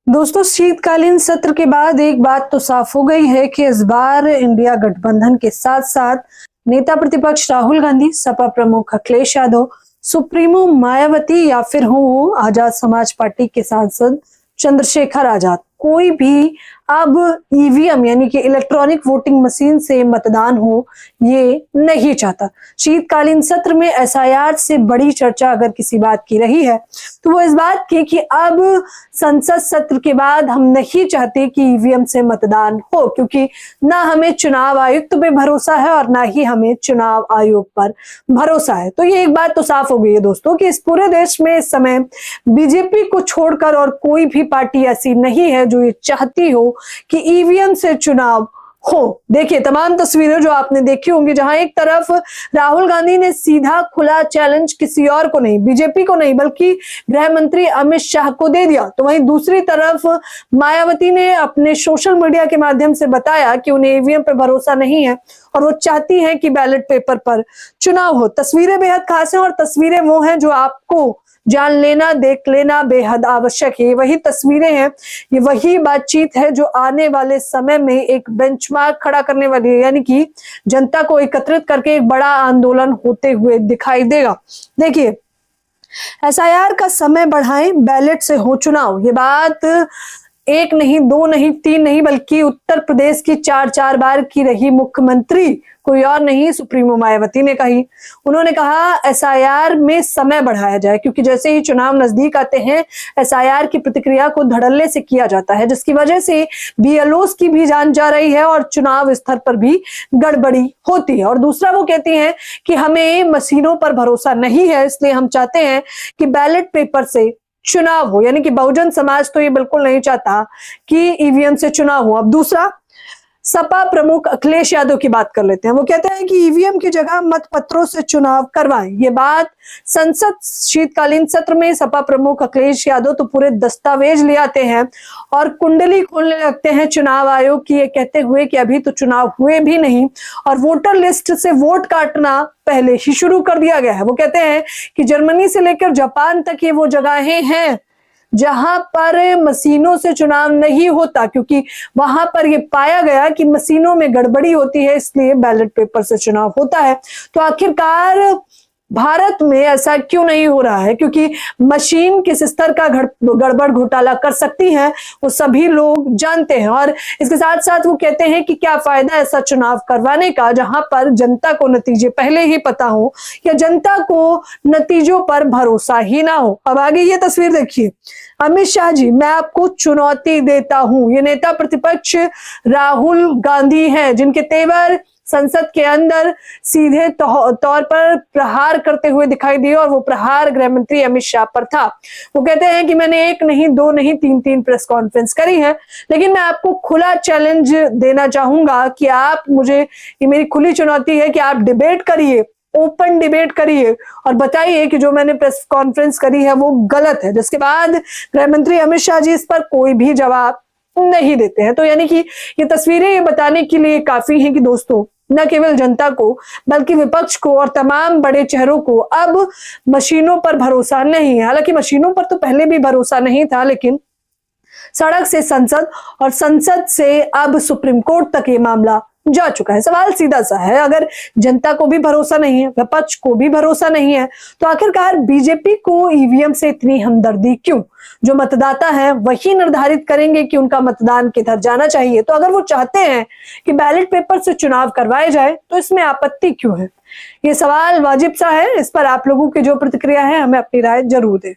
दोस्तों, शीतकालीन सत्र के बाद एक बात तो साफ हो गई है कि इस बार इंडिया गठबंधन के साथ साथ नेता प्रतिपक्ष राहुल गांधी, सपा प्रमुख अखिलेश यादव, सुप्रीमो मायावती या फिर हो आजाद समाज पार्टी के सांसद चंद्रशेखर आजाद, कोई भी अब ईवीएम यानी कि इलेक्ट्रॉनिक वोटिंग मशीन से मतदान हो ये नहीं चाहता। शीतकालीन सत्र में एसआईआर से बड़ी चर्चा अगर किसी बात की रही है तो वो इस बात की कि अब संसद सत्र के बाद हम नहीं चाहते कि ईवीएम से मतदान हो, क्योंकि ना हमें चुनाव आयुक्त पे भरोसा है और ना ही हमें चुनाव आयोग पर भरोसा है। तो ये एक बात तो साफ हो गई है दोस्तों कि इस पूरे देश में इस समय बीजेपी को छोड़कर और कोई भी पार्टी ऐसी नहीं है जो ये चाहती हो कि ईवीएम से चुनाव हो। देखिए तमाम तस्वीरें जो आपने देखी होंगी, जहां एक तरफ राहुल गांधी ने सीधा खुला चैलेंज किसी और को नहीं, बीजेपी को नहीं, बल्कि गृह मंत्री अमित शाह को दे दिया, तो वहीं दूसरी तरफ मायावती ने अपने सोशल मीडिया के माध्यम से बताया कि उन्हें ईवीएम पर भरोसा नहीं है और वो चाहती हैं कि बैलेट पेपर पर चुनाव हो। तस्वीरें बेहद खास हैं और तस्वीरें वो हैं जो आपको जान लेना, देख लेना बेहद आवश्यक है। वही तस्वीरें हैं, ये वही बातचीत है जो आने वाले समय में एक बेंचमार्क खड़ा करने वाली है, यानी कि जनता को एकत्रित करके एक बड़ा आंदोलन होते हुए दिखाई देगा। देखिए, एसआईआर का समय बढ़ाएं, बैलेट से हो चुनाव, ये बात एक नहीं, दो नहीं, तीन नहीं, बल्कि उत्तर प्रदेश की चार बार की रही मुख्यमंत्री, कोई और नहीं, सुप्रीमो मायावती ने कही। उन्होंने कहा एसआईआर में समय बढ़ाया जाए, क्योंकि जैसे ही चुनाव नजदीक आते हैं एसआईआर की प्रतिक्रिया को धड़ल्ले से किया जाता है, जिसकी वजह से बीएलओस की भी जान जा रही है और चुनाव स्तर पर भी गड़बड़ी होती है। और दूसरा, वो कहती हैं कि हमें मशीनों पर भरोसा नहीं है, इसलिए हम चाहते हैं कि बैलेट पेपर से चुनाव हो, यानी कि बहुजन समाज तो ये बिल्कुल नहीं चाहता कि ईवीएम से चुनाव हो। अब दूसरा, सपा प्रमुख अखिलेश यादव की बात कर लेते हैं। वो कहते हैं कि ईवीएम की जगह मतपत्रों से चुनाव करवाएं। ये बात संसद शीतकालीन सत्र में सपा प्रमुख अखिलेश यादव तो पूरे दस्तावेज ले आते हैं और कुंडली खोलने लगते हैं चुनाव आयोग की, ये कहते हुए कि अभी तो चुनाव हुए भी नहीं और वोटर लिस्ट से वोट काटना पहले ही शुरू कर दिया गया है। वो कहते हैं कि जर्मनी से लेकर जापान तक ये वो जगहें हैं जहां पर मशीनों से चुनाव नहीं होता, क्योंकि वहां पर यह पाया गया कि मशीनों में गड़बड़ी होती है, इसलिए बैलेट पेपर से चुनाव होता है। तो आखिरकार भारत में ऐसा क्यों नहीं हो रहा है? क्योंकि मशीन किस स्तर का गड़बड़ घोटाला कर सकती है वो सभी लोग जानते हैं। और इसके साथ साथ वो कहते हैं कि क्या फायदा ऐसा चुनाव करवाने का जहां पर जनता को नतीजे पहले ही पता हो या जनता को नतीजों पर भरोसा ही ना हो। अब आगे ये तस्वीर देखिए, अमित शाह जी, मैं आपको चुनौती देता हूं। ये नेता प्रतिपक्ष राहुल गांधी हैं जिनके तेवर संसद के अंदर सीधे तौर पर प्रहार करते हुए दिखाई दिए और वो प्रहार गृह मंत्री अमित शाह पर था। वो कहते हैं कि मैंने एक नहीं, दो नहीं, तीन प्रेस कॉन्फ्रेंस करी है, लेकिन मैं आपको खुला चैलेंज देना चाहूंगा कि आप मुझे, ये मेरी खुली चुनौती है कि आप डिबेट करिए, ओपन डिबेट करिए और बताइए कि जो मैंने प्रेस कॉन्फ्रेंस करी है वो गलत है। जिसके बाद गृह मंत्री अमित शाह जी इस पर कोई भी जवाब नहीं देते हैं। तो यानी कि ये तस्वीरें ये बताने के लिए काफी हैं कि दोस्तों, न केवल जनता को बल्कि विपक्ष को और तमाम बड़े चेहरों को अब मशीनों पर भरोसा नहीं है। हालांकि मशीनों पर तो पहले भी भरोसा नहीं था, लेकिन सड़क से संसद और संसद से अब सुप्रीम कोर्ट तक ये मामला जा चुका है। सवाल सीधा सा है, अगर जनता को भी भरोसा नहीं है, विपक्ष को भी भरोसा नहीं है, तो आखिरकार बीजेपी को ईवीएम से इतनी हमदर्दी क्यों? जो मतदाता हैं वही निर्धारित करेंगे कि उनका मतदान किधर जाना चाहिए। तो अगर वो चाहते हैं कि बैलेट पेपर से चुनाव करवाए जाए तो इसमें आपत्ति क्यों है? ये सवाल वाजिब सा है। इस पर आप लोगों की जो प्रतिक्रिया है हमें अपनी राय जरूर दें।